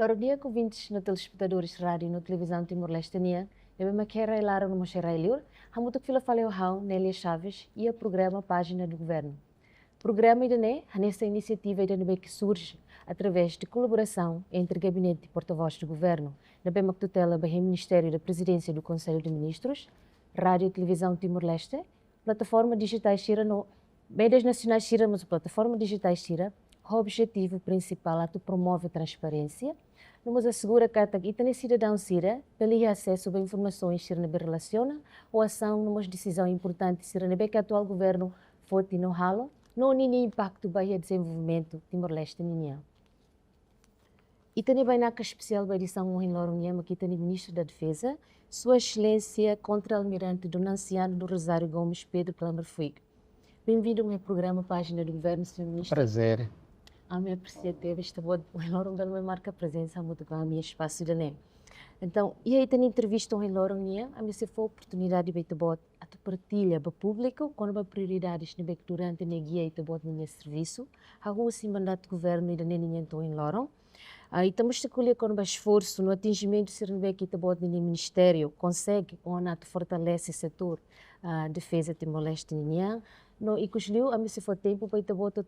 Loro dia com ouvintes no telespectadores rádio no televisão Timor-Leste nia, eu me quero relar no Mocherai Liur, hamuto que fila falei o Nélia Chaves e o programa Página do Governo. O programa IDNE, nessa iniciativa IDNE que surge através de colaboração entre o Gabinete de Porta-Voz do Governo, na BEMA tutela do Ministério da Presidência do Conselho de Ministros, Rádio e Televisão Timor-Leste, plataforma digitais Xira no Médias Nacionais Xira, mas plataforma digitais Xira, o objetivo principal é promover a transparência, nos assegura que a cidadão Xira pelo acesso a informações Xira que relaciona ou ação numa decisão importante Xira que o atual governo forte no halo, não nem impacto para o desenvolvimento Timor-Leste ninha. E também vai na especial da edição em Lorunhama que tem o Ministro da Defesa, Sua Excelência Contra-Almirante Donanciano do Rosário Gomes Pedro Clamerfuig. Bem-vindo ao meu programa Página do Governo, Sr. Ministro. Prazer. A minha apreciativa está boa, o Lorunhama me marca a presença muito com a minha espaço da NEM. Então, e aí tem entrevista em Lorunhama, a minha se for oportunidade de bot a partilha para o público, quando a prioridades durante a guia e bot no meu serviço, a rua sim mandato de governo e da nem em Lorong. E estamos a colher com o esforço no atingimento de ser que o Ministério consegue ou não fortalece o setor defesa Timor-Leste no e cusliu a mim se for tempo para ter boto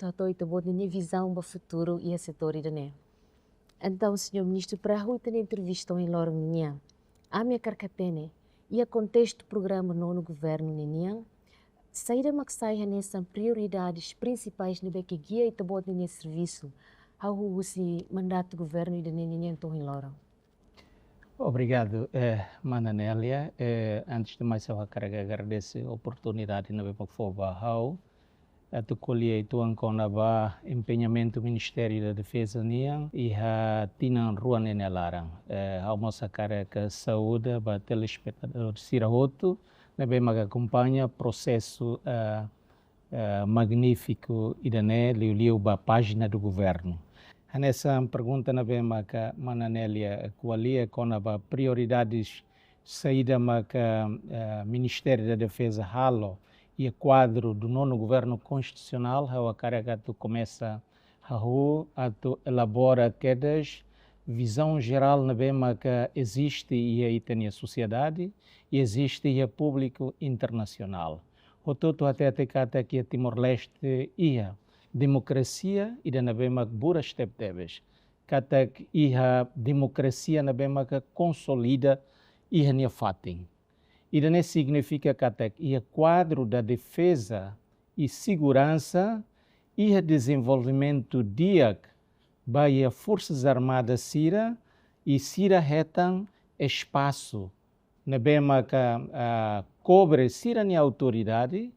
minha visão para o futuro e o setor da Então, senhor ministro, para a rua tem entrevista em Loro Ninhã, a minha carcatene e a contexto do programa no governo Ninhã, saída que saia nessas prioridades principais que guia e tabot nesse serviço. How se mandato do governo e da Ninhã em Loro? Obrigado, Mana Nélia. Antes de mais, eu quero agradecer a oportunidade de ver como a tu colher tu anconaba empenhamento do Ministério da Defesa niang e a tinan ruan enelarang. A moça cara que saúde para telespectador Sirahoto, nebe mag acompanha processo magnífico e dane liu ba página do governo. Nessa pergunta na bema que Mananélia qualia com a prioridades saída maca Ministério da Defesa halo e o quadro do nono governo constitucional a carga tu começa a tu elabora quedas visão geral na bema que existe e aí tem a sociedade e existe e a público internacional. O todo até que a Timor-Leste ia democracia e na bema buras tebes katak iha democracia na bema que consolida iha nia fatin e não significa katak iha quadro da defesa e segurança iha desenvolvimento diak baia forças armadas Sira e Sira retam espaço na bema que cobre Sira nia autoridade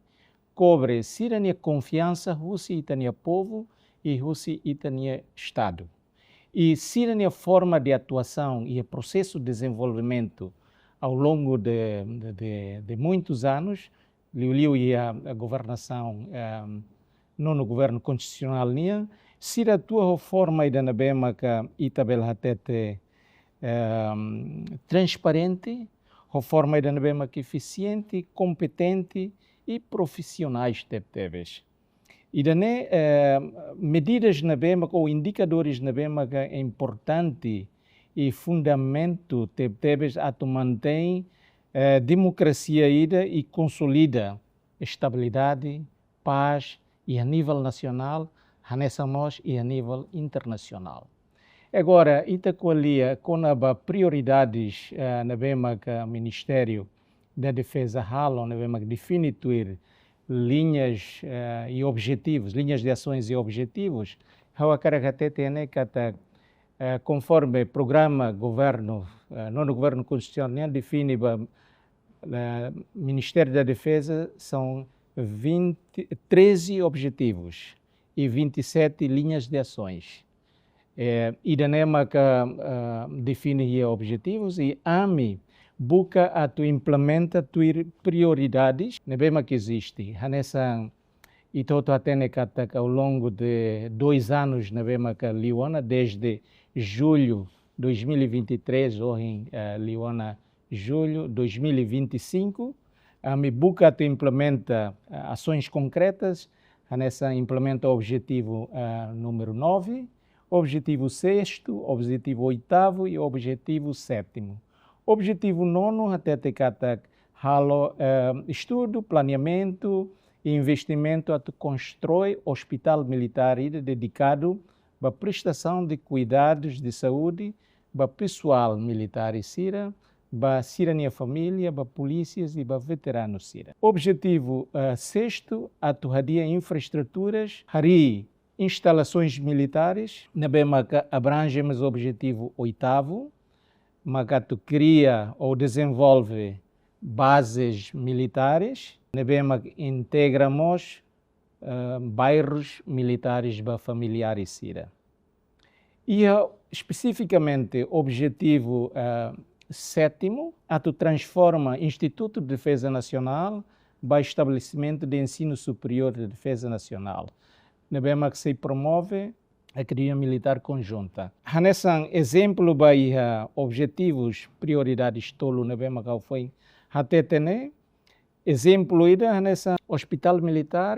cobre sirania confiança Rússia itania povo e Rússia itania Estado. E sirania forma de atuação e processo de desenvolvimento ao longo de muitos anos, liu e a governação no governo constitucional nia, sira atua forma e na bema que itabel hatete transparente, a forma e na bema que eficiente, competente e profissionais teves. E daí medidas na BEMA ou indicadores na BEMA que é importante e fundamento teves a tu mantém democracia ida e consolida estabilidade, paz e a nível nacional, nessa nós e a nível internacional. Agora, itacolia com a prioridades na BEMA que o Ministério da Defesa halo, nós definir linhas e objetivos, linhas de ações e objetivos, a caracate tem que conforme programa governo, nono governo constitucional define o Ministério da Defesa são 13 objetivos e 27 linhas de ações. E da NEMA que define objetivos e AMI busca a tu implementa tu prioridades, ne bema que existe. Nessa e todo atene que ao longo de 2 anos na bema que Liona desde julho 2023 ou em Liona julho 2025, a me busca tu implementa ações concretas. Nessa implementa o objetivo número 9, objetivo 6º, objetivo 8º e objetivo 7º. Objetivo 9º até te cata halo estudo, planeamento e investimento a constrói hospital militar dedicado à prestação de cuidados de saúde para pessoal militar e sira, para cidadania família, para polícias e para veteranos sira. Objetivo 6º, atuadia infraestruturas, hari instalações militares, nabema que abrange mas objetivo 8º, mas tu cria ou desenvolve bases militares, nabema que integramos bairros militares para familiares sira. E especificamente objetivo 7º, tu transforma Instituto de Defesa Nacional para estabelecimento de ensino superior de defesa nacional. Nabema que se promove a academia militar conjunta. Nesse exemplo para objetivos, prioridades tolo nabema que foi até ter exemplo ida nesse hospital militar,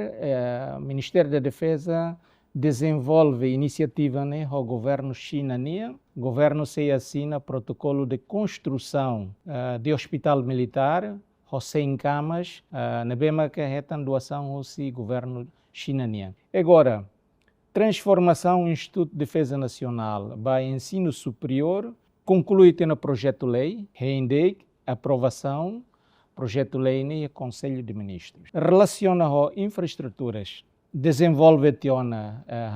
Ministério da Defesa desenvolve iniciativa ao governo chinês. O governo se assina protocolo de construção de hospital militar, 100 camas, na bema que é doação ao governo chinês. Agora, transformação do Instituto de Defesa Nacional para ensino superior, conclui no projeto-lei, reindei, aprovação, projeto-lei e Conselho de Ministros. Relaciona com infraestruturas, desenvolve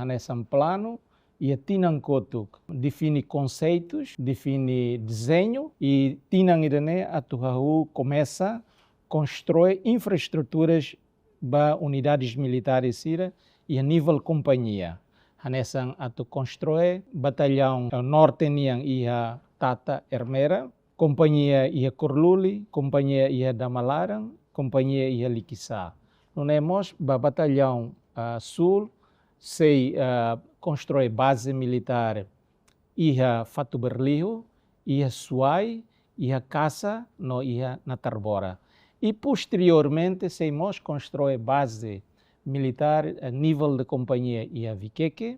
nesse plano e a Tinancoto define conceitos, define desenho e Tinangidane atuahu começa a construir infraestruturas para unidades militares sira e a nível companhia. Nesse atu constrói batalhão norte e a Tata Hermera, companhia e a Corluli, companhia e a Damalaran, companhia e a Liquiçá. Não é mais batalhão sul se constrói base militar e a Fato Berlio, e a Suai, e a Caça, na Tarbora. E posteriormente se nós constrói base militar a nível de companhia e a Viqueque,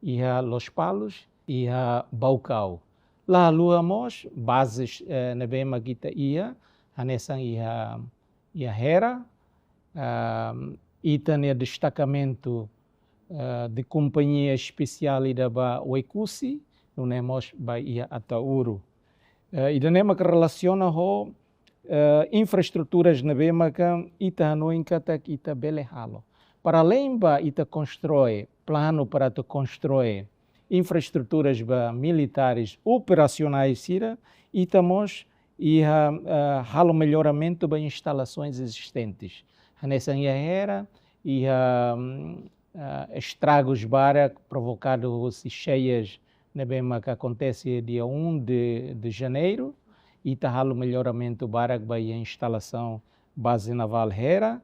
e a Los Palos, e a Baucau. Lá luamos bases na Bema Guita ia, nessa e a Hera, e também destacamento de companhia especial da Oecusi, no nemos ia Atauro. E da nema que relaciona com infraestruturas na Bema que ita noinka tak ita belehalo. Para além da ita constrói plano para te constrói infraestruturas militares operacionais sira e tamos halo melhoramento das instalações existentes. Nessa era e estragos provocados cheias na Bema que acontece dia 1 de janeiro e halo melhoramento para a instalação base naval Hera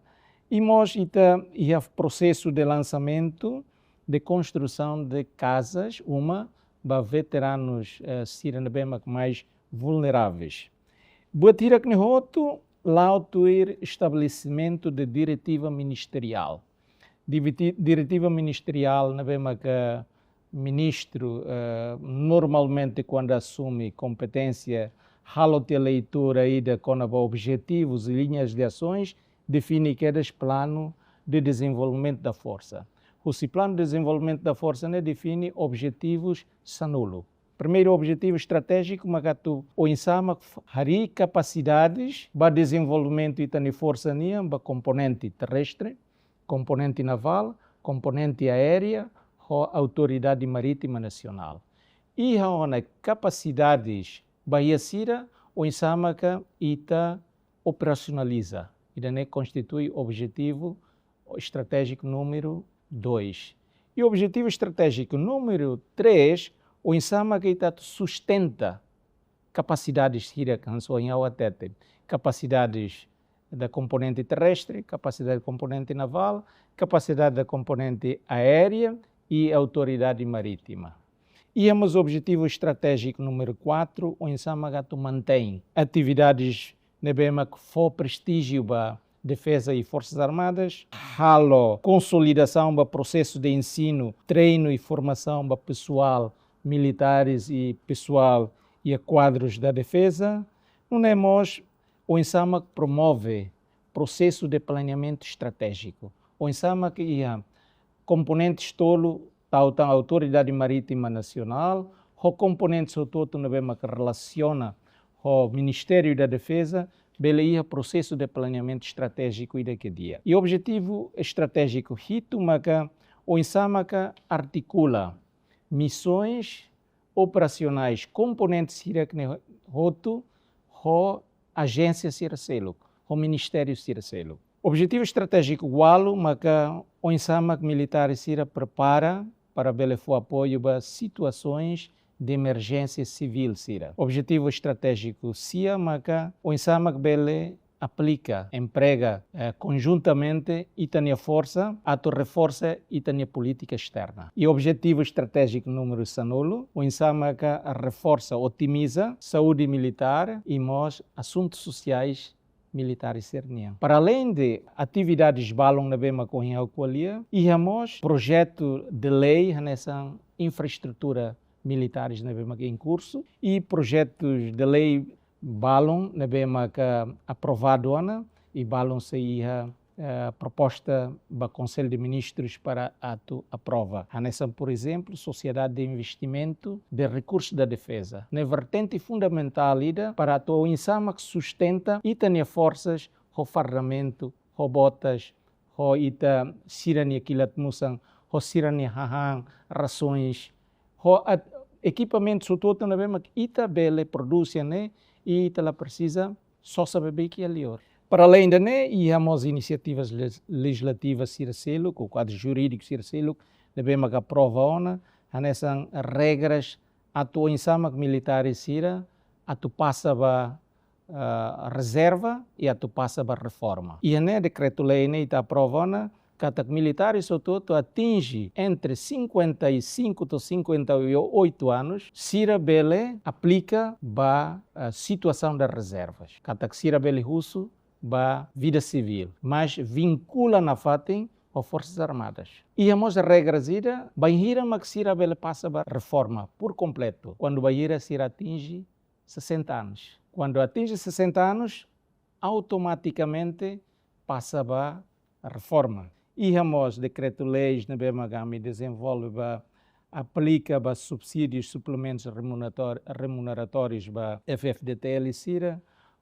e nós e o processo de lançamento de construção de casas, uma para veteranos sira na Bema mais vulneráveis. Batira que nehoto lá o estabelecimento de diretiva ministerial. Diretiva ministerial na Bema que ministro normalmente quando assume competência halote a leitura ainda com objetivos e linhas de ações define cada plano de desenvolvimento da força. O plano de desenvolvimento da força define objetivos sanulo. Primeiro objetivo estratégico, magatu o insama hari capacidades para desenvolvimento e tani força nia para componente terrestre, componente naval, componente aérea, ou autoridade marítima nacional. E a capacidades Bahia Sira, o insama que ita operacionaliza. E daí constitui objetivo estratégico número 2. E o objetivo estratégico número 3, o insama que sustenta capacidades sira capacidades da componente terrestre, capacidade da componente naval, capacidade da componente aérea e autoridade marítima. E o objetivo estratégico número 4, o insama que mantém atividades na Bema que for prestígio para Defesa e Forças Armadas, halo consolidação do processo de ensino, treino e formação do pessoal militares e pessoal e quadros da defesa. Não é mais o Insama que promove processo de planeamento estratégico. O Insama que ia componentes tolo da Autoridade Marítima Nacional, o componente todo que relaciona o Ministério da Defesa, bele ia processo de planeamento estratégico e daqui dia. E o objetivo estratégico hito maca o Insama que articula missões operacionais componentes sirakne roto ho agência siracelo, o Ministério siracelo. Objetivo estratégico gualo maca o Insama militar sira prepara para bele for apoio para situações de emergência civil sira. Objetivo estratégico sia maca o Insama bele aplica, emprega conjuntamente e tem força, ato reforça e tem política externa. E o objetivo estratégico número sanolo, o Insama reforça, otimiza saúde militar e mos assuntos sociais militares serniam. Para além de atividades balão na bema correm ao qualia, e temos projeto de lei nessa infraestrutura militares na bema em curso e projetos de lei balão na bema que aprovado ana e balão saía proposta do Conselho de Ministros para ato aprova. Nessa, por exemplo, Sociedade de Investimento de Recursos da Defesa. Na vertente fundamental para o Insama que sustenta e tem forças, o farramento, o botas, o ita sirania kilatmusan, o sirania hahan, rações, o equipamento todo na bema que ita bele produz né e ita la precisa só saber que é lior. Para além da temos iniciativas legislativas Siracelo, com o quadro jurídico Siracelo, devemos que aprova nessas regras atu Insama militares Sira, atu passa a reserva e atu passa a reforma. E a decreto-lei está aprovada que militares todo atinge entre 55 e 58 anos, Sira Bele aplica a situação das reservas. Que Sira Bele russo ba vida civil, mas vincula na fatem as Forças Armadas. E temos regras ida, banhira maxira bele passa a reforma por completo, quando banhira sira atinge 60 anos. Quando atinge 60 anos, automaticamente passa a reforma. E temos decreto-leis na BMH desenvolve aplica subsídios, suplementos remuneratórios para FFDTL e CIRA,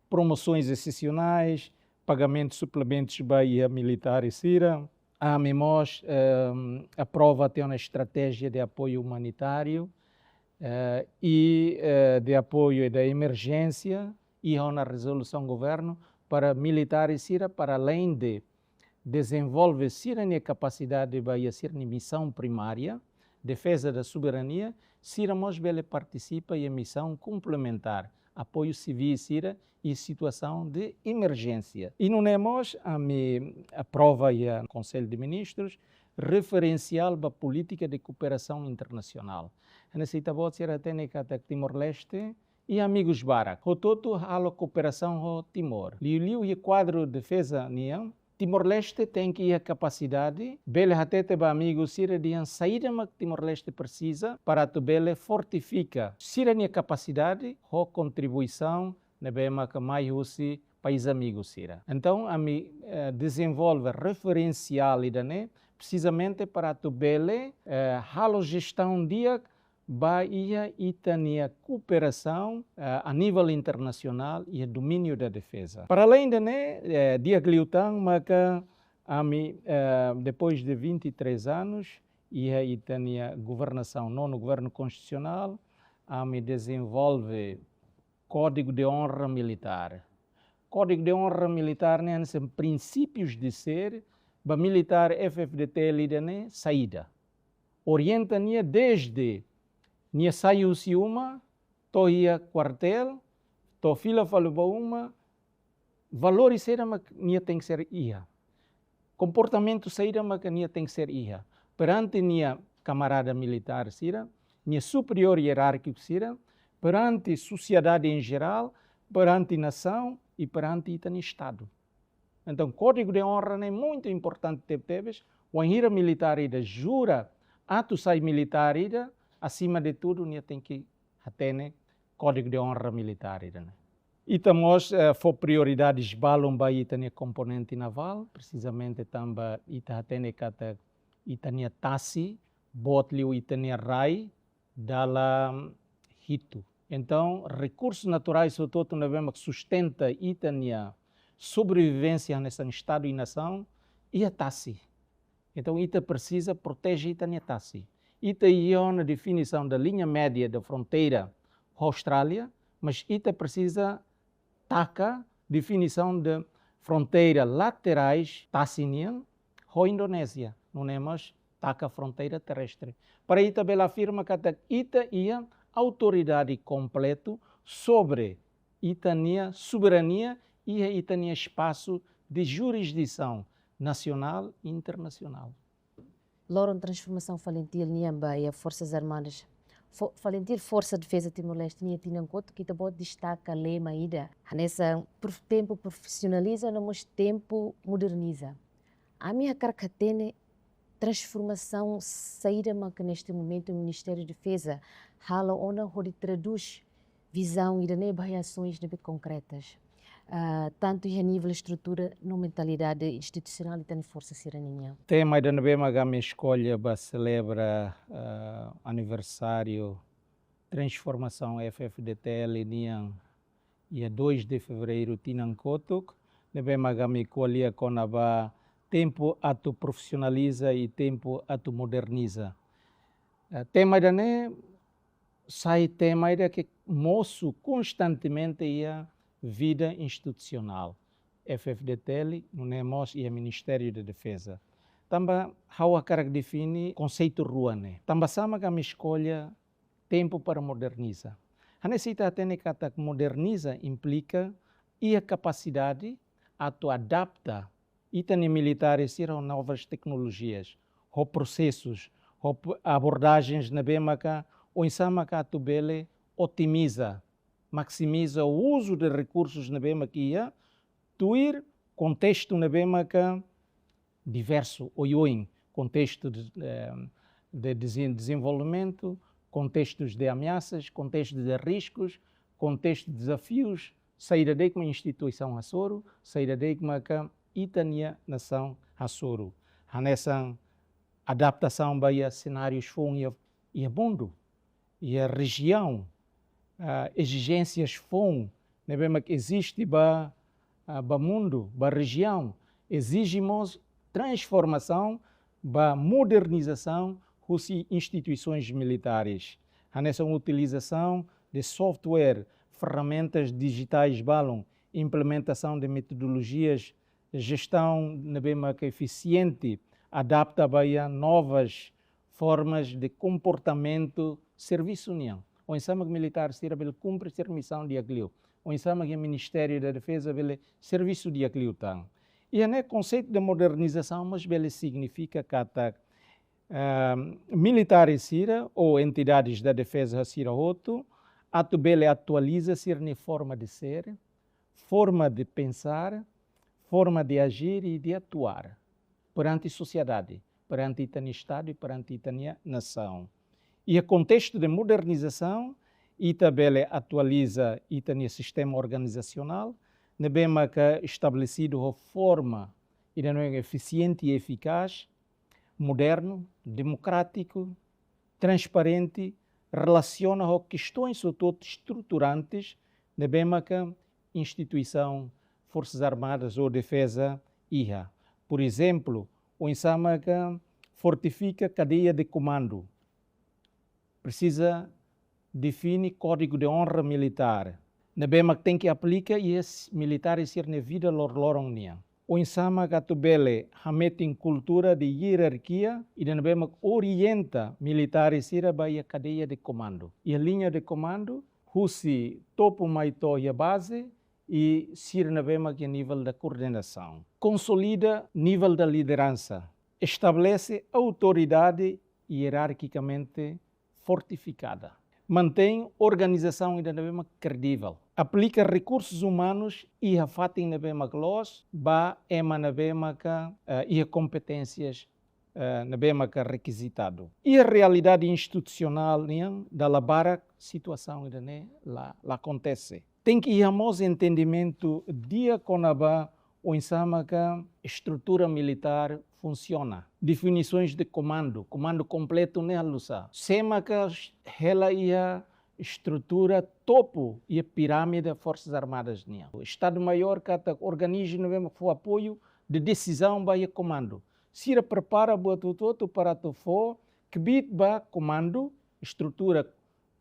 promoções excepcionais, pagamentos suplementos para militar e CIRA. A MEMOS aprova ter uma estratégia de apoio humanitário e de apoio da emergência e uma resolução do governo para militares e CIRA, para além de desenvolver CIRA a capacidade de ser missão primária, defesa da soberania, CIRA Mosbele participa em missão complementar, apoio civil CIRA e situação de emergência. E não temos a aprova e o Conselho de Ministros referencial para a política de cooperação internacional. Necessita ser até Timor-Leste e amigos Barak. O todo a cooperação com Timor. Liu e quadro de defesa niam. Timor-Leste tem que ir a capacidade, bele até para amigos Sira de saída que Timor-Leste precisa para tu bele fortifica Sira a capacidade, a contribuição na bema que mais usa país amigos Sira. Então a mi desenvolve referencial e precisamente para tu bele a gestão dia Bahia e a cooperação a nível internacional e o domínio da defesa. Para além de dia Gliutang, depois de 23 anos, e a governação, nono governo constitucional, desenvolve Código de Honra Militar. Código de Honra Militar são princípios de ser, para militar FFDT saída. Orienta desde Nia saiu se uma, to ia quartel, to fila falou uma, valores era mas nia tem que ser ia. Comportamento saída mas nia tem que ser ia. Perante nia camarada militar sira, nia superior hierárquico sira, perante sociedade em geral, perante nação e perante o Estado. Então, código de honra é muito importante teves. O hira militar ida jura ato sai militar ida, acima de tudo, tem que ter código de honra militar ida. E temos prioridades balão para a componente naval, precisamente também tem que itania TASI, botliu itania RAI, dala hito. Então, recursos naturais, sobretudo, nós sustenta itania sobrevivência nesse estado e nação, e a TASI. Então, ita precisa proteger itania TASI. Ita é na definição da linha média da fronteira com a Austrália, mas ita precisa taca definição de fronteira laterais tassinian com a Indonésia. Não é mais taca fronteira terrestre. Para ita ela afirma que ita é autoridade completa sobre itania soberania e itania espaço de jurisdição nacional e internacional. Loron transformação falentil niamba e Forças Armadas. Falentil Força de Defesa Timor-Leste tinha em conta que também destaca a lema ida. Nessa tempo profissionaliza, mas tempo moderniza. A minha caracatene transformação saída que neste momento o Ministério da Defesa hala onde traduz visão e variações concretas. Tanto a nível de estrutura, na mentalidade institucional e também força siraninha. Tema ainda não vemos a minha escolha para celebrar aniversário transformação FFDTL e a 2 de fevereiro Tinancotok. Não vemos a minha escolha com a tempo a tu profissionaliza e tempo a tu moderniza. Tema ainda não sai tema ainda que moço constantemente ia vida institucional. FFDTL, UNEMOS e o Ministério da Defesa. Também, how cara define conceito ruane. Também sama que a minha escolha tempo para modernizar. A necessidade de moderniza implica e a capacidade a tu adapta e também militares a novas tecnologias, ou processos, ou abordagens na bemaca, ou em sama que tu bele otimiza, maximiza o uso de recursos na bemaquia, tuir contexto na bemaca diverso, oioin, contexto de desenvolvimento, contextos de ameaças, contextos de riscos, contexto de desafios, saída de uma instituição Açoro, saída de uma itania nação Açoro. Nessa adaptação para cenários fun e a mundo, e a região, exigências fun, que existe para o mundo, para a região, exigimos transformação, para modernização das instituições militares. Nessa utilização de software, ferramentas digitais balão, implementação de metodologias, gestão eficiente, adapta a novas formas de comportamento, serviço união. O ensama militar será pelo cumprir a missão de aquilo. O ensama que o Ministério da Defesa pelo serviço de aquilo tam. E o conceito de modernização, mas ele significa que militares sira ou entidades da defesa sira outro, ele atualiza-se na forma de ser, forma de pensar, forma de agir e de atuar perante a sociedade, perante o Estado e perante a nação. E o contexto de modernização, ele atualiza o sistema organizacional, nebema que estabelecido a forma eficiente e eficaz, moderno, democrático, transparente, relaciona com questões estruturantes, nebema que instituição Forças Armadas ou Defesa IHA. Por exemplo, o ensama que fortifica a cadeia de comando. Precisa definir código de honra militar. Nebema que tem que aplicar e os militares ser na vida lorlorongnia. O ensama que atubele hamete em cultura de hierarquia e nebema que orienta militares ir para a cadeia de comando. E a linha de comando, husi topo maito e a base, e sir nebema que a nível da coordenação. Consolida nível da liderança. Estabelece autoridade hierarquicamente fortificada. mantém organização ainda na mesma credível, aplica recursos humanos e a fatem na mesma gloss, ba ema na mesma e a competências na mesma requisitado. E a realidade institucional da labara situação ainda lá acontece. Tem que ir a entendimento dia com a o insama que a estrutura militar funciona. Definições de comando completo ne alusa. Sema que ela ia estrutura topo e a pirâmide das Forças Armadas. O Estado-Maior que organiza o apoio de decisão para o comando. Se prepara todo para o for que bit ba comando estrutura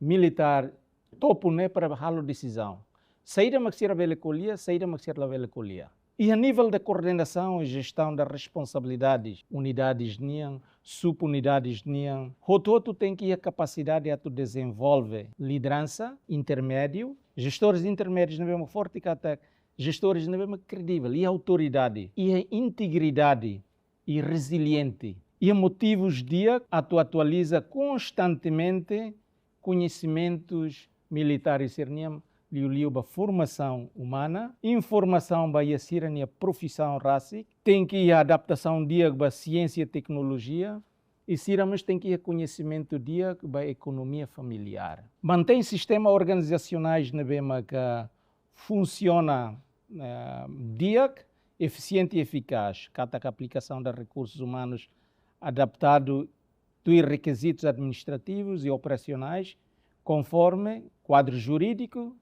militar topo né para a decisão. Saída maxira vele colia, saída maxira vele colia. E a nível da coordenação e gestão das responsabilidades, unidades niam, subunidades niam, o tem que ir a capacidade de desenvolver liderança intermédio, gestores intermédios na mesma forte gestores na mesma credível, e autoridade, e a integridade e resiliente. E a motivos dia atualiza constantemente conhecimentos militares serniam liu ba formação humana, informação ba yasira a profissão raci, tem que ir a adaptação dia ba ciência e tecnologia, e siramos tem que ir a conhecimento dia ba economia familiar. Mantém sistema organizacionais na bema que funciona dia eficiente e eficaz, cada aplicação de recursos humanos adaptado dos requisitos administrativos e operacionais, conforme quadro jurídico,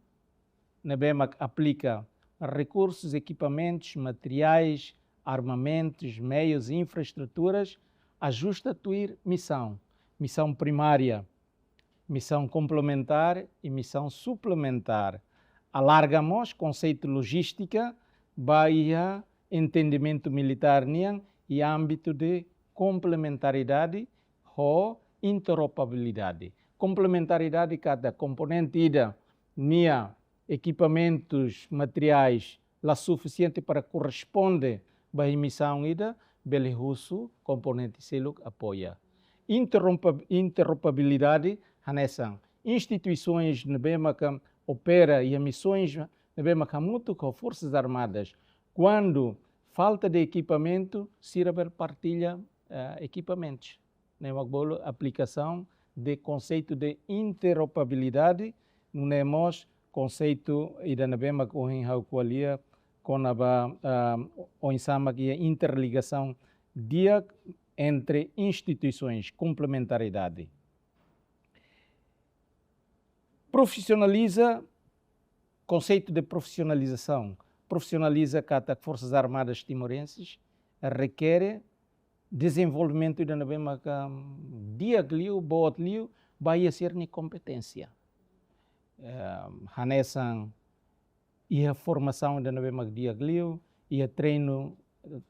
na BEMA aplica recursos, equipamentos, materiais, armamentos, meios e infraestruturas, ajusta a tua missão. Missão primária, missão complementar e missão suplementar. Alargamos conceito logística, baia entendimento militar e âmbito de complementaridade ou interoperabilidade. Complementaridade cada componente ida nia equipamentos materiais lá suficiente para corresponder à missão ida bele russo componente selo apoia. Interoperabilidade nessa instituições na bema que opera e missões na bema que muito com forças armadas quando falta de equipamento sirva partilha equipamentos. Na aplicação de conceito de interoperabilidade, não temos conceito ida na bema com qualia com a insama que interligação dia entre instituições, complementaridade. Profissionaliza conceito de profissionalização. Profissionaliza cada Forças Armadas timorenses, requer desenvolvimento da bema que dia liu, bot liu, vai ser ni competência. Hanesan e a formação da bema que dia liu, e a treino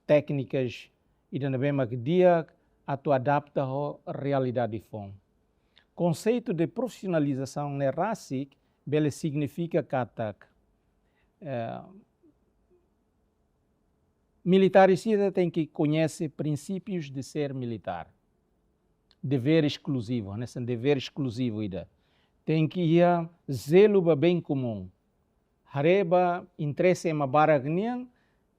técnicas e da bema que dia atu adapta a realidade fom. Conceito de profissionalização na RACIC, bele significa que militares têm que conhecer princípios de ser militar. Dever exclusivo, nesse dever exclusivo ida. Tem que ir a zelo para bem comum. Hareba interesse em baragnian,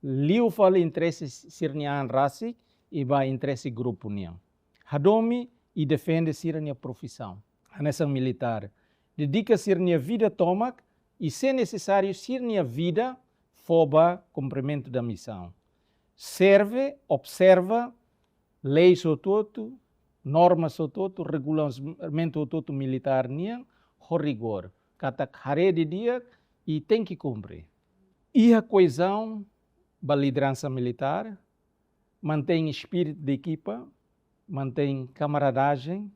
liu fala interesse sirnian raci e ba interesse grupo nian. Hadomi e defende sirnia profissão. Nessa militar dedica sirnia vida tomac e se necessário sirnia vida foba cumprimento da missão. Serve, observa, leis o todo, normas o todo, regulamento o todo militar nian, o rigor. Katak hare de dia e tem que cumprir. E a coesão da liderança militar mantém espírito de equipa, mantém camaradagem,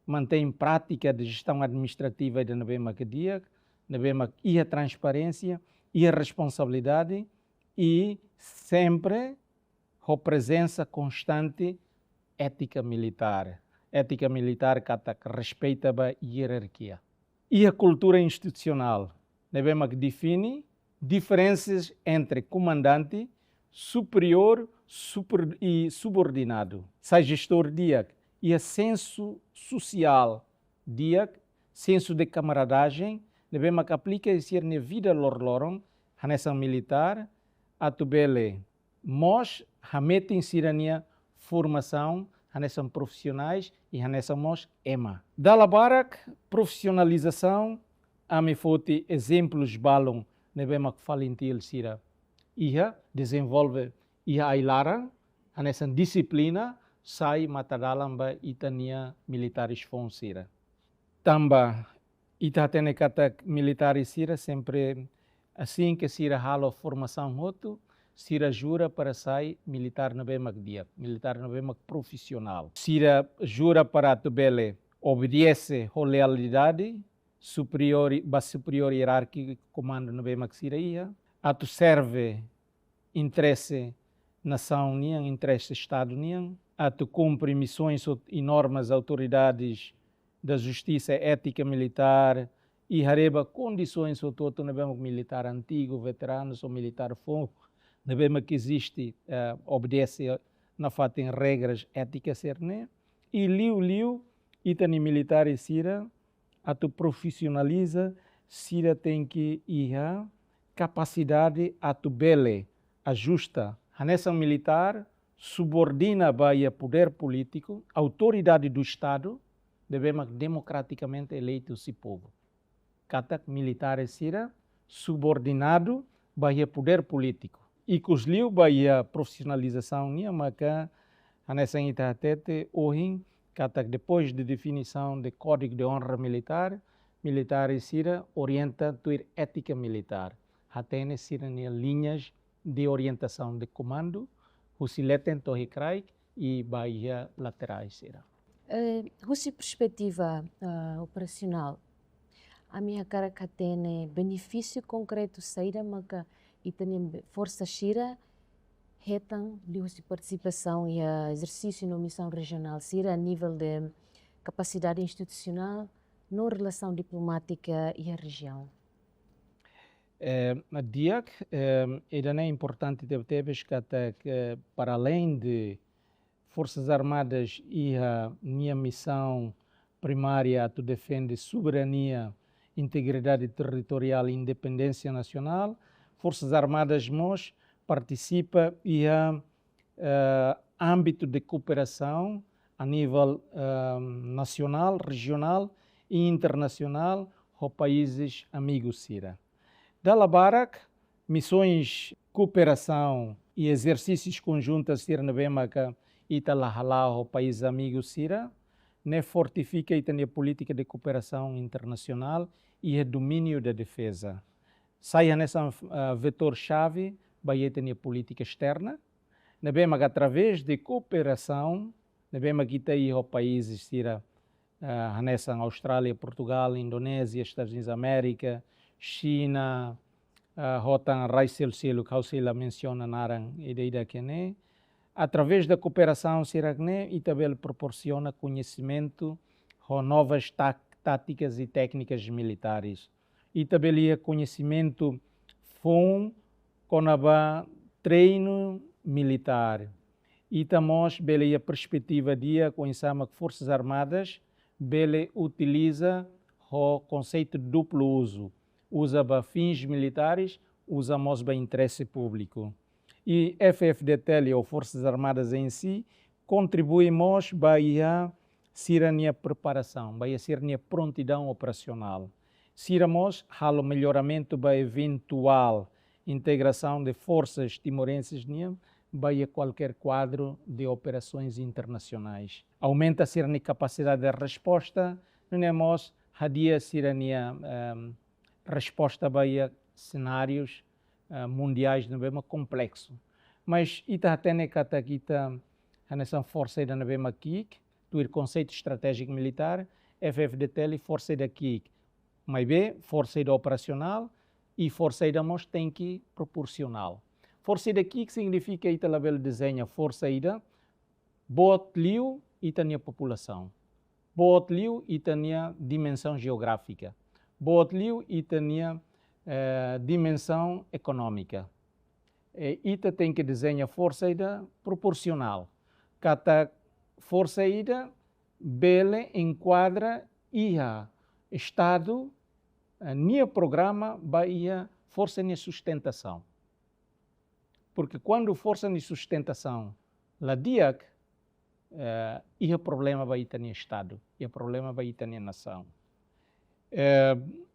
mantém prática de gestão administrativa da NBEMA que dia, e a transparência e a responsabilidade e sempre a presença constante ética militar que respeita a hierarquia. E a cultura institucional, que define diferenças entre comandante, superior e subordinado. Sai gestor dia e a senso social dia senso de camaradagem, devemos que aplica ser na vida lorloron, nessa militar, a tubele, nós, hametem sirania formação, nessa profissionais e nessa nós EMA. Dala barak, profissionalização, a me fote exemplos balão, devemos que falentil sira. Ia desenvolve ia ailara, nessa disciplina, sai matadalamba itania militares fonsira. Tamba ita tene kata militares sira sempre assim que sira halo formação roto, sira jura para sair militar na bemak dia, militar na bemak profissional. Sira jura para tubele obedece a lealidade superior hierárquico comando na bemak sira ia, atu serve interesse nação nian, interesse Estado nian, atu cumpre missões e normas autoridades da justiça ética militar e hareba condições o todo na bema militar antigo, veteranos ou militar fogo, na bema que existe obedece na fatem regras éticas cerne e liu itani militar e sira atu profissionaliza sira tem que ir capacidade atu bele ajusta a nação militar subordina a poder político, autoridade do Estado, devemos democraticamente eleito esse povo. Katak militar sira subordinado a poder político. E que os liu a profissionalização nia, mas que a nação itatete hoje, katak depois de definição do Código de Honra Militar, militar sira orienta a ética militar. Até sira linhas de orientação de comando, o siletem torricrai e bahia laterais será. Russa perspectiva operacional, a minha cara que tem benefício concreto saída, mas que tem força shira, retam de participação e exercício na missão regional, sira a nível de capacidade institucional, na relação diplomática e a região. Na DIAC, é importante ter que para além de Forças Armadas e a minha missão primária tu defende soberania, integridade territorial e independência nacional, Forças Armadas nós participa e a âmbito de cooperação a nível nacional, regional e internacional com países amigos sira. Dala barak, missões, cooperação e exercícios conjuntos sira na bemaca italahala o país amigo sira, ne fortifica a política de cooperação internacional e o domínio da defesa. Saia nessa vetor-chave, vai ter política externa, na bemaca através de cooperação, na bemaca itaí o países sira, nessa Austrália, Portugal, Indonésia, Estados Unidos da América, China, Rotan Raisel-Selo, que menciona narang ideia que né, através da cooperação siracne, Itabel proporciona conhecimento com novas táticas e técnicas militares. Itabel conhecimento com a treino militar. Itamos bele a perspectiva dia conhecemos que Forças Armadas bele utiliza o conceito de duplo uso. Usa para fins militares, usamos para interesse público. E FFDTL, ou Forças Armadas em si, contribuímos para a preparação, para a prontidão operacional. Siramos o melhoramento para a eventual integração de forças timorenses para qualquer quadro de operações internacionais. Aumenta a capacidade de resposta, nós hadia resposta para cenários mundiais no bem complexo. Mas ita tene kata kita nessa força da bem aqui, do conceito estratégico militar, FFDTL força daqui, mas bem força da operacional e força da mos tem que proporcional. Força daqui que significa ita label desenha força ida bot liu ita nia população. Bot liu ita nia dimensão geográfica. Bot liu ita nia dimensão econômica. Ita tem que desenhar força ida proporcional. Cada força ida bele enquadra ia Estado, nia programa, ia força de sustentação. Porque quando força de sustentação, lá diak, ia problema vai ter no Estado, ia problema vai ter na nação.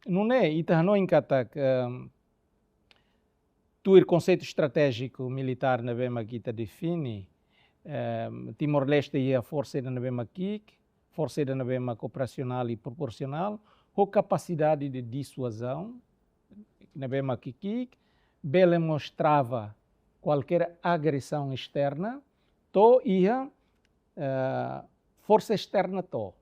Não é, ita não encata que o conceito estratégico militar na bema que ita define, Timor-Leste ia a força na bema aqui, força na bema operacional e proporcional, ou capacidade de dissuasão, na bema aqui, bela mostrava qualquer agressão externa, to ia força externa to.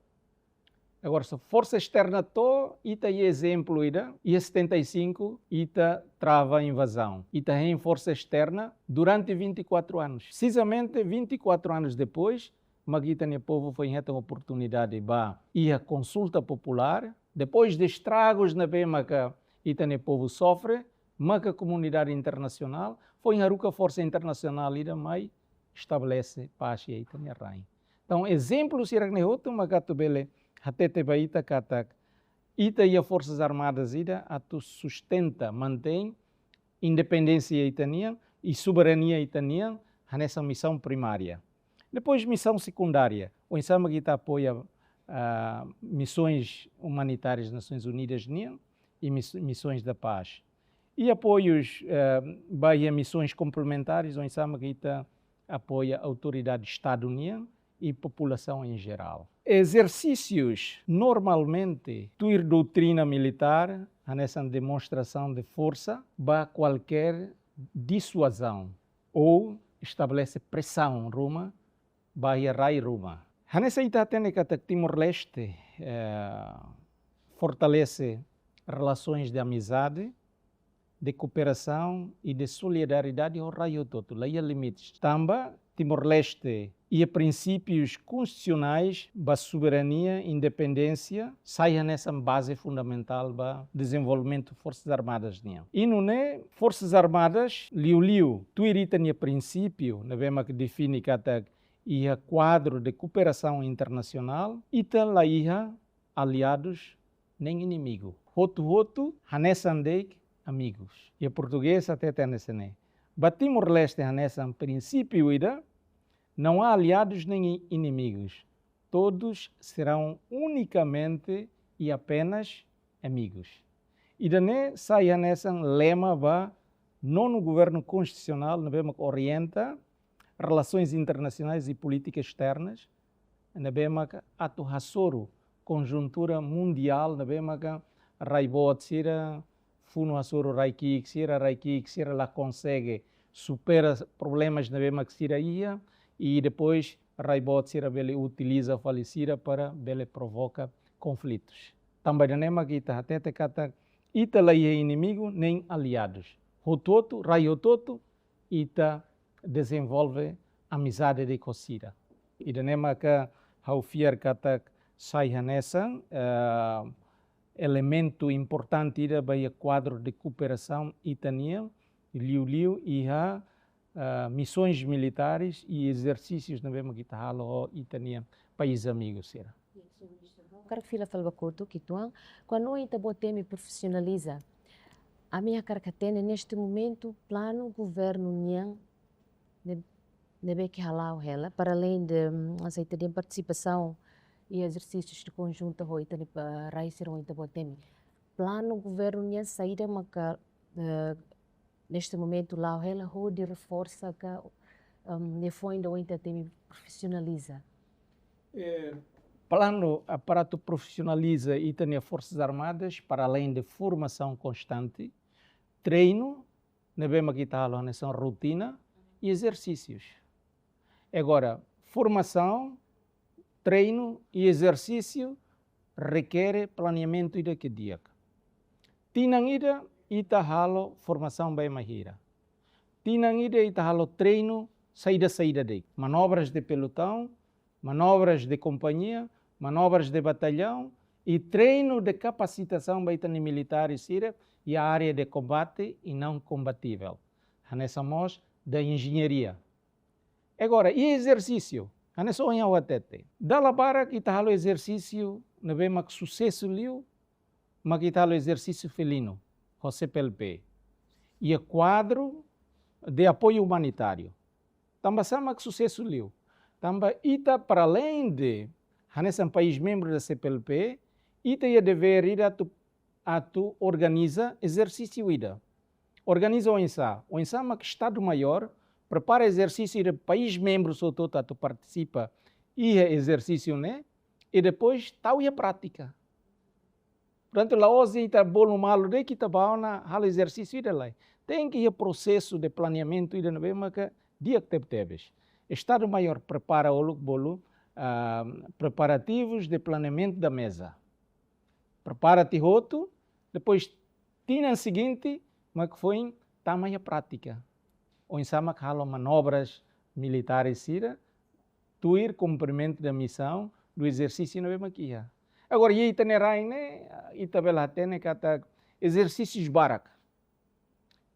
Agora, se força externa to, ita é exemplo, ia 75, ita trava a invasão. Ita é em força externa durante 24 anos. Precisamente 24 anos depois, Magita e povo foi em oportunidade para ir à consulta popular. Depois de estragos na bema que ita e povo sofre, mas a comunidade internacional foi em a força internacional ida mais estabelece paz e ita e rain. Então, exemplo se raknehoto magato bele até te baita katak ita e as forças armadas ida atu sustenta, mantém independência itania e soberania itania nessa missão primária. Depois, missão secundária. O Insama que apoia missões humanitárias das Nações Unidas e missões da paz. E apoios a missões complementares, o Insama que apoia a autoridade do Estado União e população em geral. Exercícios, normalmente, tuir doutrina militar, nessa demonstração de força, para qualquer dissuasão ou estabelece pressão Roma, vai rai Roma. Nessa técnica que Timor-Leste fortalece relações de amizade, de cooperação e de solidariedade ao raio todo, lá há limites. Também Timor-Leste e princípios constitucionais da soberania e independência saem nessa base fundamental do desenvolvimento de Forças Armadas. E não é Forças Armadas, liu, tu irita no princípio, na vema que define que e a quadro de cooperação internacional e tal lá aliados nem inimigo. Roto, hanesandek amigos. E a portuguesa até tem nesse né. Timor-Leste hanesan princípio ida não há aliados nem inimigos. Todos serão unicamente e apenas amigos. E daí sai hanesan lema ba nono governo constitucional na vema que orienta relações internacionais e políticas externas, na bema que atu hasoro conjuntura mundial, na bema que raibot sira funo hasoro raikik sira lá consegue supera problemas na bema que sira ia e depois raibot sira bele utiliza falecida para bele provoca conflitos. Também na bema que até te kata ita lá é inimigo nem aliados. Hototo raiototo ita desenvolve amizade de cosira. E da nema que ao fiar kata sai nessa elemento importante ida para o quadro de cooperação itania, liu e a missões militares e exercícios na mesma que está halo itania país amigos será. Quero fila falba curto que tuang quando ita botemi profissionaliza a minha carcatena neste momento plano governo niang deve que halau ela para além de aceita de participação e exercícios de conjunto hoita ni para raisir hoita botemi plano governo niang saída maka neste momento lá ela ho de reforça que ne foi ainda hoita temi profissionaliza plano aparato profissionaliza e tem Forças Armadas para além de formação constante, treino, na bema que está lá nessa rotina e exercícios. Agora, formação, treino e exercício requer planeamento ida que dia. Tinang ida ita halo formação bem mahira. Tinang ida ita halo treino saída de manobras de pelotão, manobras de companhia, manobras de batalhão e treino de capacitação baitani militares e a área de combate e não combatível. Nessa mos da engenharia. Agora, e exercício? Nessa onha o atete. Da labara que está o exercício, na bema que sucesso liu, mas que está o exercício felino, o CPLP, e o quadro de apoio humanitário. Também sama que sucesso liu. Também ita para além de nesse país membro da CPLP, ita ia dever ir a tu organiza exercício ida. Organiza o INSA mas que Estado Maior prepara exercício de país membro sobretudo tu participa e exercício né e depois tal e a prática. Portanto, lá hoje está bolo malo de que está bom na hal exercício ida lá. Tem que ir processo de planeamento ida não mas que dia que teves. Estado Maior prepara o bolo preparativos de planeamento da mesa. Prepara-te outro, depois tina o seguinte, mas que foi tamanha prática. Ou em sama que halo manobras militares sira, tu ir cumprimento da missão do exercício não é maquia. Agora e itinerai né, itabela tene kata exercícios barak.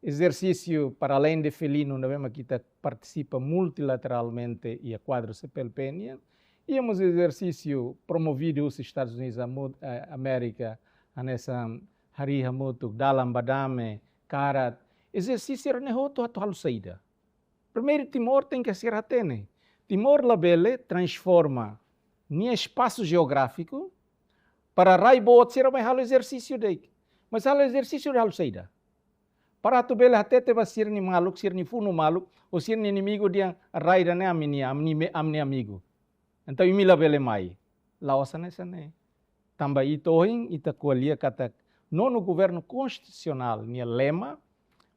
Exercício para além de felino não é maquita participa multilateralmente e a quadro CPLP. Íamos exercício promovido nos Estados Unidos da América, nessa hari hamutuk dalam badame, karat. Exercício era nehoto atual saída. Primeiro Timor tem que ser atene. Timor labele transforma nem espaço geográfico para raibo ser mais halo exercício dele. Mas halo exercício de halo saída. Para tu bele até te vai ser ni maluk, ser ni funo maluk, ou ser ni inimigo dia raida ne amni amigo. Então, eu me labele mai. Laosa nessa né. Também itohin ita coalia kata no governo constitucional nia lema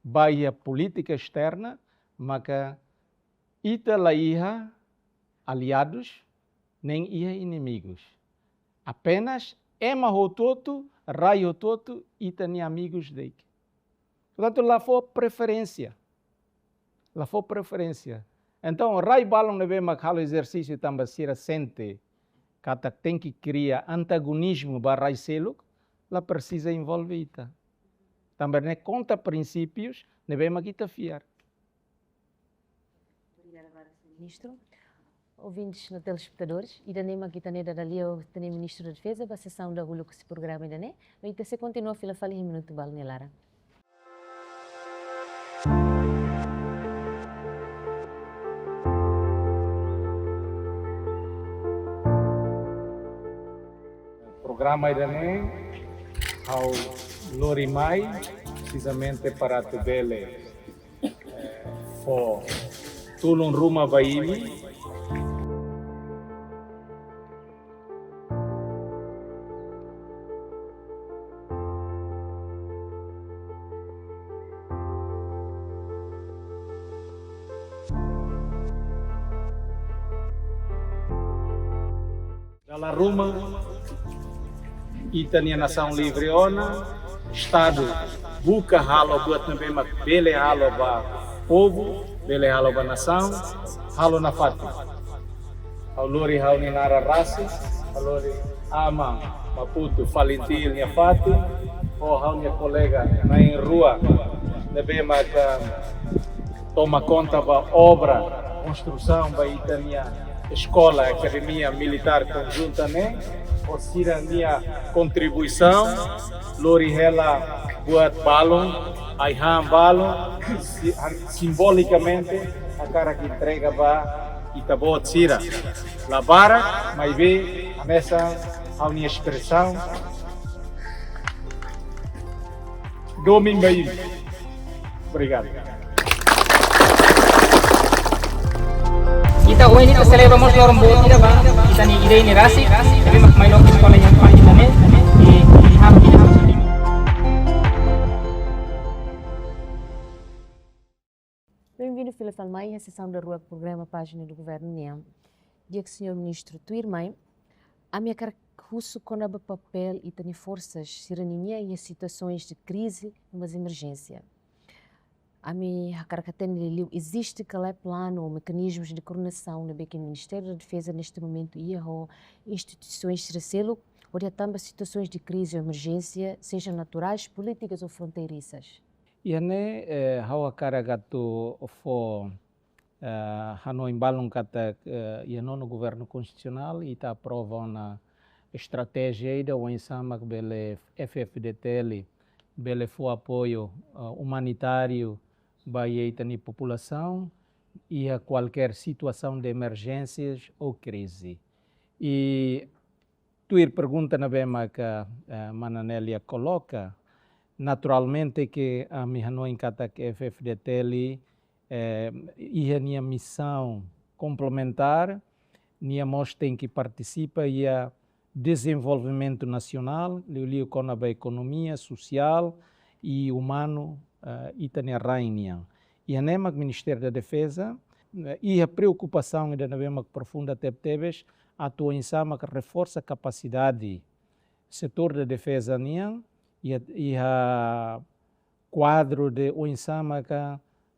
baia política externa, maka ita laiha aliados nem ia inimigos. Apenas ema hototo, rai hototo ita ni amigos dele. Portanto, lá foi preferência. Lá foi preferência. Então, rai balão nebe makhalo exercício também ser sente kata tem que criar antagonismo para rai seluk, lá precisa envolvida. Também né conta princípios nebe makita fiar. Obrigada, Ministro. Ouvintes e telespectadores, e da Nema kita ne da Lio, tem Ministro da Defesa, a sessão da Hulu que se programa ainda né, e você continua a fila fali minuto bal nelara. Programa ainda né ao Lorimai, precisamente para tu bele for tulun ruma baili. Dalam rumah Itania Nação Livre Ona, Estado buka halo buat nabema bele halo ba povo, bele halo ba nação, halo na fatu. Ao lori hao ni nara rasi, ao lori ama Maputo falintil nia fatu, o hao nia colega na em rua, nabema ka toma conta ba obra, construção ba Itania escola, academia militar conjunta né? Ou seja, minha contribuição, Lori ela buat balon, aihan balon, simbolicamente a cara que entrega para Itabot Sira. Labara, mas vê a mesa a minha expressão. Domin Baim. Obrigado. Kita ini celebramos lorong buat tidak bang kita ni ide ini rasi tapi main lorong sekolah yang paling kita ni ham. Bem-vindo, Fila Falmai, a sessão da rua programa Página do Governo NEAM. Dia que o senhor ministro Tuirmai, a minha cara russo com o papel e tem forças sirenia e situações de crise e uma emergência. A minha caracatena existe qual plano ou mecanismos de coordenação no Ministério da Defesa neste momento e as instituições de recelo ou também situações de crise ou emergência, sejam naturais, políticas ou fronteiriças. E ane hawa karagato fo Hanoi embalum kata no governo constitucional e está aprova na estratégia ainda ou em sama que bele FFDTL bele for apoio humanitário para a população e a qualquer situação de emergências ou crise. E tu pergunta na bema que a Mananélia coloca, naturalmente que a minha não encata que a FFDTL e a minha missão complementar, nós tem que participar e a desenvolvimento nacional, liu com a economia social e humano e também a rainha. E a NEMA, Ministério da Defesa, e a preocupação ainda na bema profunda tebes atua em sama que reforça a capacidade setor da defesa e a quadro de o insama que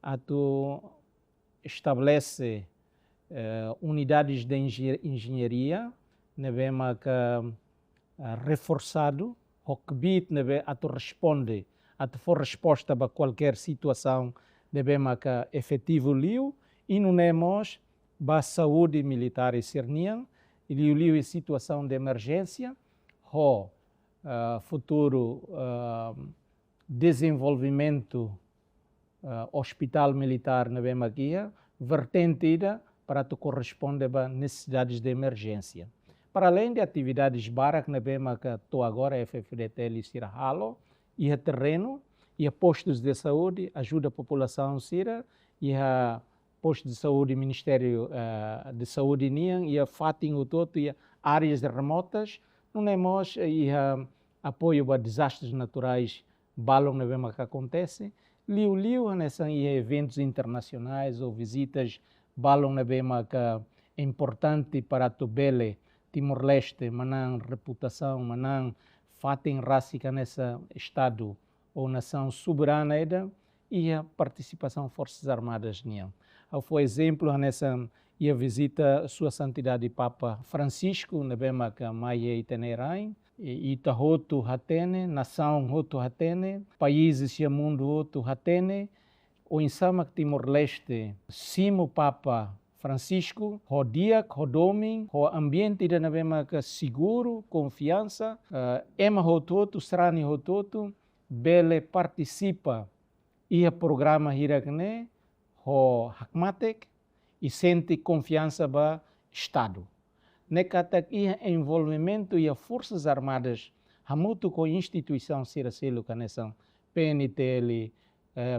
atua estabelece unidades de engenharia, nebema que reforçado, o que bit nebe atu responde, atu for resposta para qualquer situação, nebema que efetivo liu, e não temos ba saúde militar e cernian, e liu situação de emergência, o futuro desenvolvimento hospital militar nebema guia, vertente para tu corresponder a necessidades de emergência. Para além de atividades barak na bema que estou agora FFDTL sira halo e a terreno e a postos de saúde ajuda a população sira e a postos de saúde Ministério de Saúde nian e a fating o todo e áreas remotas não temos e a apoio a desastres naturais balão na bema que acontece liu nessa eventos internacionais ou visitas balão na bema que é importante para tu bele Timor-Leste, manang reputação, manang fatem rásica nessa estado ou nação soberana e a participação Forças Armadas niam. Foi exemplo nessa e a visita Sua Santidade Papa Francisco na bema que maia e tenerain e tahoto hatene, nação hoto hatene, países e mundo hoto hatene, o insama Timor-Leste, simo Papa Francisco, o dia, o domingo, o ambiente da navema que seguro, confiança, ema hototo, strani hototo, bele participa e a programa hirakne, o hakmatek e sente confiança ba Estado. Nekatak ia envolvimento e a Forças Armadas, hamuto com instituição siracelo caneção, PNTL,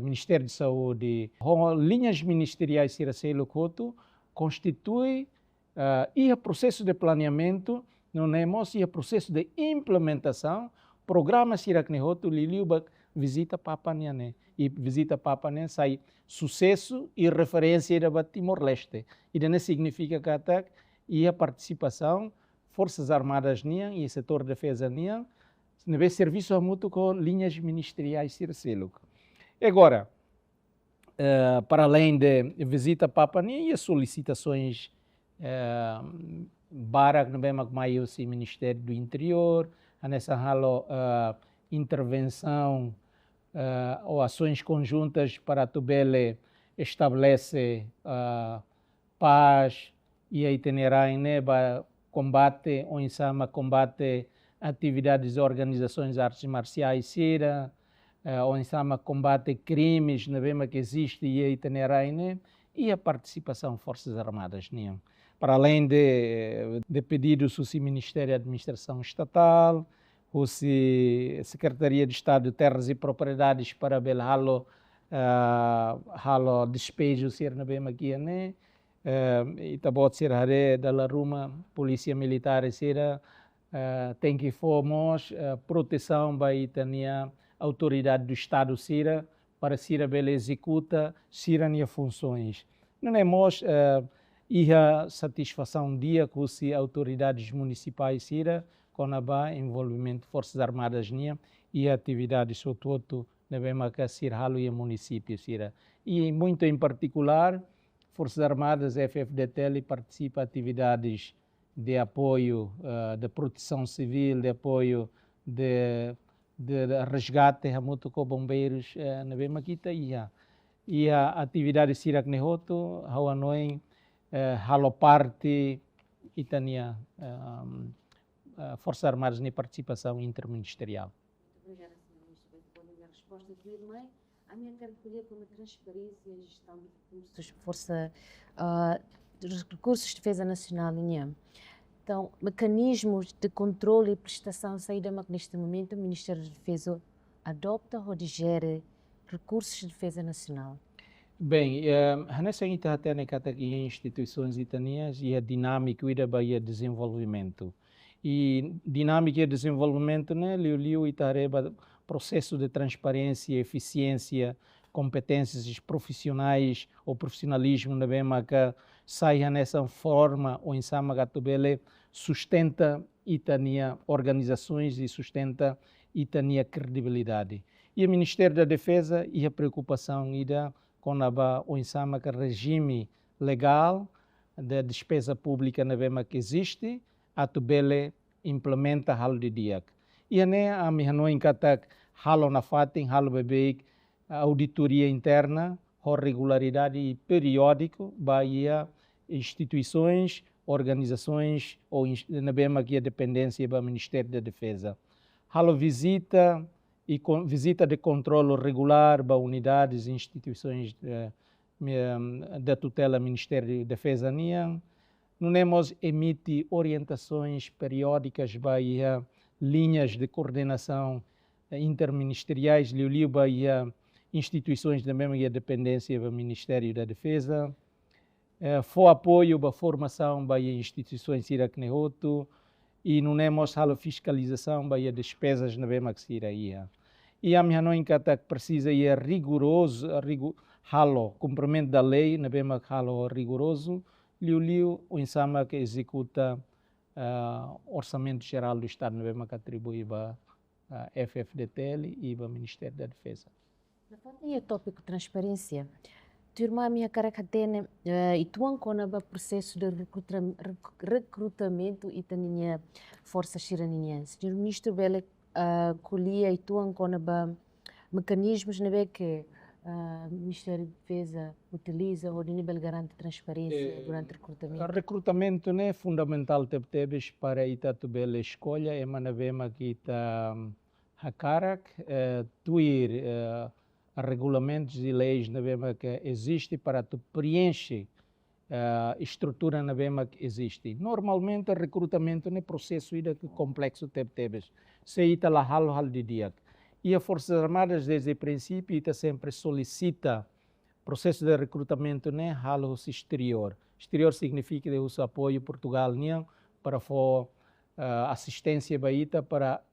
Ministério de Saúde, linhas ministeriais siracelo coto, constitui e o processo de planeamento, não temos e o processo de implementação, programa Siraknehoto, Liliubak, visita Papa Niané. E visita Papa Niané sai sucesso e referência da Timor-Leste. E daí significa que até e a participação, Forças Armadas Nian e setor de defesa Nian, neve serviço mútuo com linhas ministeriais Siracelo. Agora, para além de visita Papa Nian e as solicitações barak no bema maio se Ministério do Interior, nessa halo intervenção ou ações conjuntas para Tubele estabelece paz e a itinerário neba combate ou insama combate atividades de organizações de artes marciais sira ou insama combate crimes na bema que existe e a itinerário e a participação Forças Armadas niam. Para além de pedidos do Ministério da Administração Estatal, o Secretaria de Estado de Terras e Propriedades para halo despejo ser na bema aqui né e tabot ser hare da Ruma Polícia Militar sira tem que formos proteção para a autoridade do Estado sira para sira bela executa sira nia funções. Não temos e a satisfação dia com as autoridades municipais sira com a envolvimento Forças Armadas nia e atividades sototo na bema que sirhalo e município sira. E muito em particular Forças Armadas FFDTL participa de atividades de apoio de proteção civil, de apoio de resgate muito com bombeiros na bema kita e a atividade sirak nehoto hawanoin halo parte itania Forças Armadas na participação interministerial. Muito obrigada, Sr. Ministro, pela resposta do irmão. A minha quero colher como transparência e gestão de recursos, dos recursos de defesa nacional, Então, mecanismos de controle e prestação saída neste momento, o Ministério da Defesa adopta ou digere recursos de defesa nacional? Bem, nessa até instituições italianas e a dinâmica e a desenvolvimento. E dinâmica e desenvolvimento, né, liu itareba processo de transparência, eficiência, competências profissionais ou profissionalismo na bema que saia nessa forma ou em sama gatubele sustenta itania organizações e sustenta itania credibilidade. E o Ministério da Defesa e a preocupação ida com o insama que regime legal da despesa pública na bema que existe, a tubele implementa halo de dia. E a minha não encata halo na fatem, halo bebê, auditoria interna, regularidade e periódico, bahia instituições, organizações ou na bema que a dependência do Ministério da Defesa. Halo visita e visita de controle regular para unidades e instituições da tutela Ministério da Defesa. Não temos emite orientações periódicas para linhas de coordenação interministeriais, para instituições da mesma dependência do Ministério da Defesa. Foi apoio para a formação para instituições iracnehoto e não temos a fiscalização para as despesas na mesma que se iria. E a minha não encata que precisa ir rigoroso, cumprimento da lei, na mesma que rigoroso, o insama que executa orçamento geral do Estado, na mesma que atribui para a FFDTL e para o Ministério da Defesa. Na falta o tópico transparência, tu irmã minha cara catene e tu ancona o processo de recrutamento e também força xiraniense. O ministro Bele colhia e tu ancona mecanismos na que o Ministério da Defesa utiliza ou de nível garante transparência durante o recrutamento? O recrutamento é fundamental para itatubele escolha e manavema que ita hakarak tuir regulamentos e leis na bema que existe para tu preencher estrutura na bema que existe. Normalmente o recrutamento é processo ida complexo tebes. Se ita la hal de dia. E as Forças Armadas, desde o princípio, sempre solicita processo de recrutamento halo exterior. Exterior significa que usa apoio Portugal para assistência baita para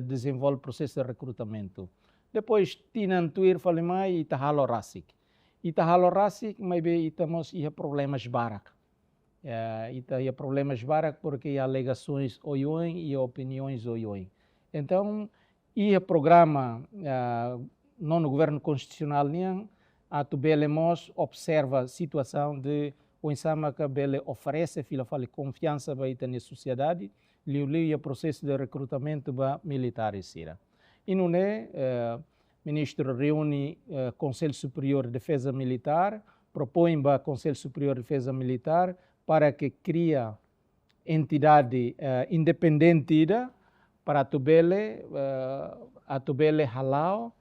desenvolver o processo de recrutamento. Depois, tinantuir falimai e tahalo rasik. E tahalo rasik, mas temos problemas barak. E problemas barak porque há alegações oioin e opiniões oioin. Então, e o programa no governo constitucional a tubelemos observa a situação de o insama que bele oferece confiança para a sociedade e o processo de recrutamento para militares. E não o ministro reúne Conselho Superior de Defesa Militar, propõe para o Conselho Superior de Defesa Militar para que crie entidade independente para a tubele halau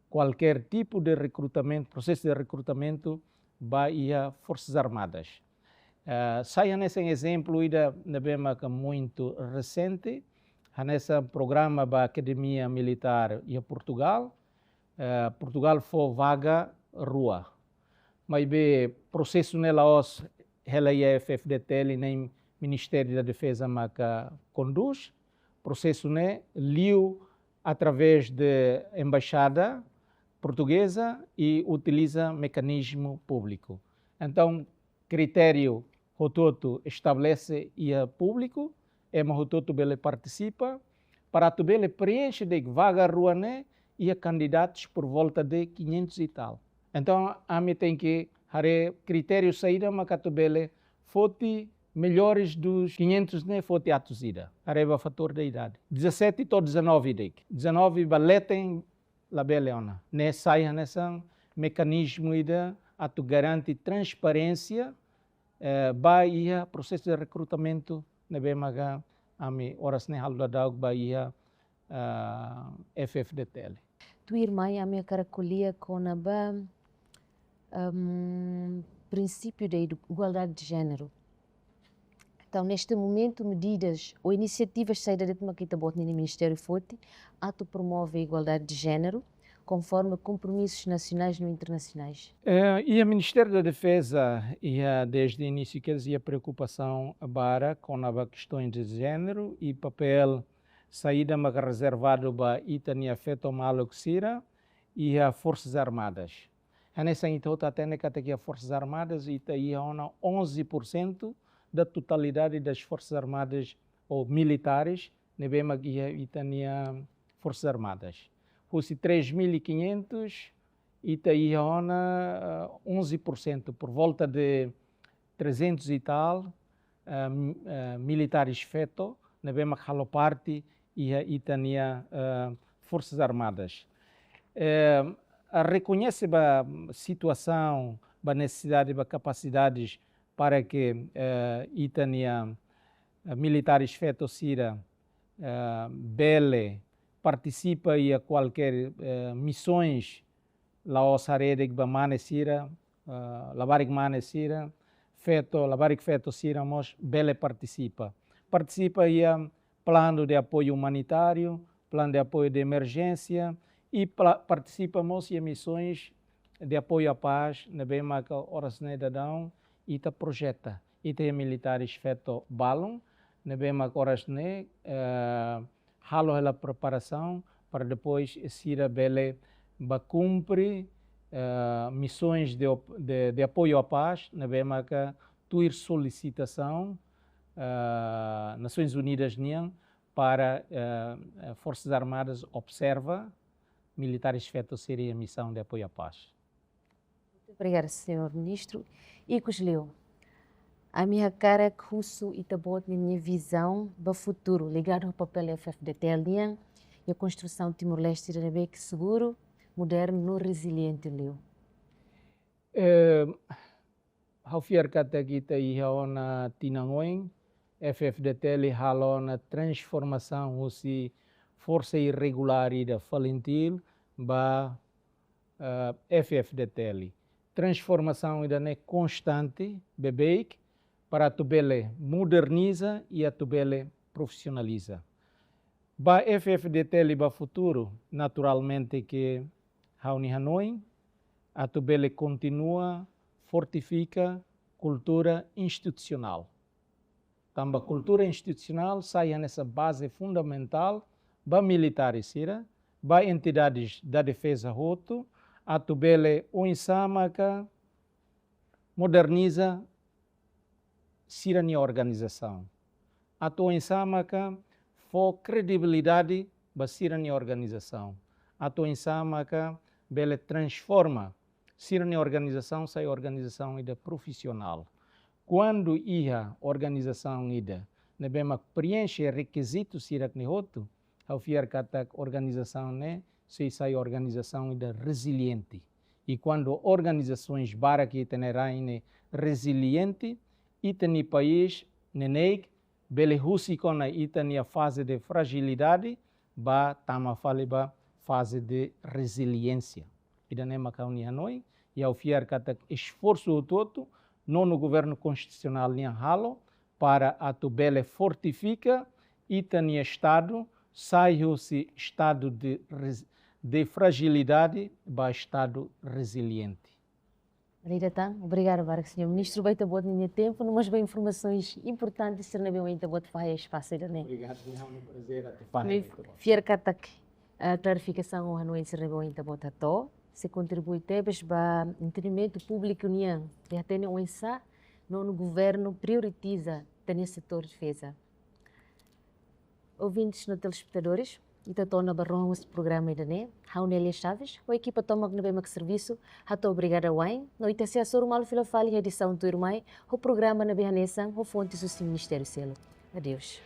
qualquer tipo de recrutamento, processo de recrutamento para Forças Armadas. Saia nesse exemplo na bema que muito recente, nesse programa da Academia Militar e Portugal. Portugal foi vaga rua, mas o processo nela ela é FFDTL nem Ministério da Defesa que conduz. Processo liu através da embaixada portuguesa e utiliza mecanismo público. Então, critério rototo estabelece e é público, rototo bele participa, para tu bele preenche de vaga rua e a candidatos por volta de 500 e tal. Então, a mim tem que ter critério saída, mas tu bele fote melhores dos 500 fote atuzida. Areva fator da idade. 17 ou 19 dek. 19 baletem la beleona. Saia nessa mecanismo ida a tu garante transparência baia processo de recrutamento na BMH ami horas ne halda daug ba ia FFDTL. Tu irmã a minha caracolia com a princípio da igualdade de género. Então, neste momento, medidas ou iniciativas saídas de Maquita Botni no Ministério Forte, ato promove a igualdade de género, conforme compromissos nacionais e internacionais. E o Ministério da Defesa, desde o início, quer dizer, a preocupação para com as questões de género e papel saída mas reservado para itania feito malo que sira e as Forças Armadas. Nessa então até que as Forças Armadas e aí 11% da totalidade das Forças Armadas ou militares, nebema itania Forças Armadas. Fosse 3.500 e aí 11%, por volta de 300 e tal militares feito, nebema que parte e itania Forças Armadas. Reconhece a situação, a necessidade, a capacidades para que itania militares feitos sira bele participa e a qualquer missões lá o sarede que bamane sira labarik mane sira feito labarik feito sira mos bele participa e a plano de apoio humanitário, plano de apoio de emergência e participamos em missões de apoio à paz, na bem mais horas ne dadão e ta projeta e tem militares feito balão, na bem mais horas ne halo ela preparação para depois sira bele ba cumprir missões de apoio à paz, na bem mais tuir solicitação Nações Unidas NIAN para Forças Armadas observa militares feitos serem a missão de apoio à paz. Muito obrigada, Sr. Ministro. E Cusleu, a minha cara que russo e tabot na minha visão do futuro ligado ao papel FFDTL NIAN e a construção de Timor-Leste de que seguro, moderno, resiliente, Leo. Ao fiar kata kita iha na tinangoing FFDTL halo na transformação se força irregular da falentil ba FFDTL transformação ainda é constante bebeik para a tubele moderniza e a tubele profissionaliza ba FFDTL ba futuro naturalmente que hauni Hanoi a tubele continua fortifica cultura institucional. Também a cultura institucional sai nessa base fundamental para militares, para entidades da defesa roto, a tubele o insamaca moderniza a organização. A tua insamaca for credibilidade para a organização. A tua insamaca bele transforma a organização sai organização ida profissional. Quando a organização ida nebema preenche requisitos sirak ni hotu, ao fiar kata organização ne sai organização ida resiliente. E quando organizações bara que teneraine resiliente, itani país neneik bele husi kona itani a fase de fragilidade ba tama fale ba fase de resiliência. Ida ne makauni Hanoi e ao fiar kata esforço todo no governo constitucional nem halo para a tubele fortifica e tania estado saiu-se estado de fragilidade para estado resiliente. Obrigada, Sr. Ministro. Bem, bom no tempo, mas bem informações importantes ser na bem bom faz espaço ainda, né? Obrigado, é um prazer até fazer. Fier katak a clarificação o Hanoi ser na bem bom tato. Se contribui tebes para entendimento público união e até não ensa no governo prioritiza o setor de defesa. Ouvintes no telespectadores, e tatona barrão este programa ainda né, Raunélia Chaves, a equipa toma no bem serviço, hato obrigada Wayne, noite se assoro mal filofali edição do irmão, o programa na Behanessa, o fonte do Ministério Selo. Adeus.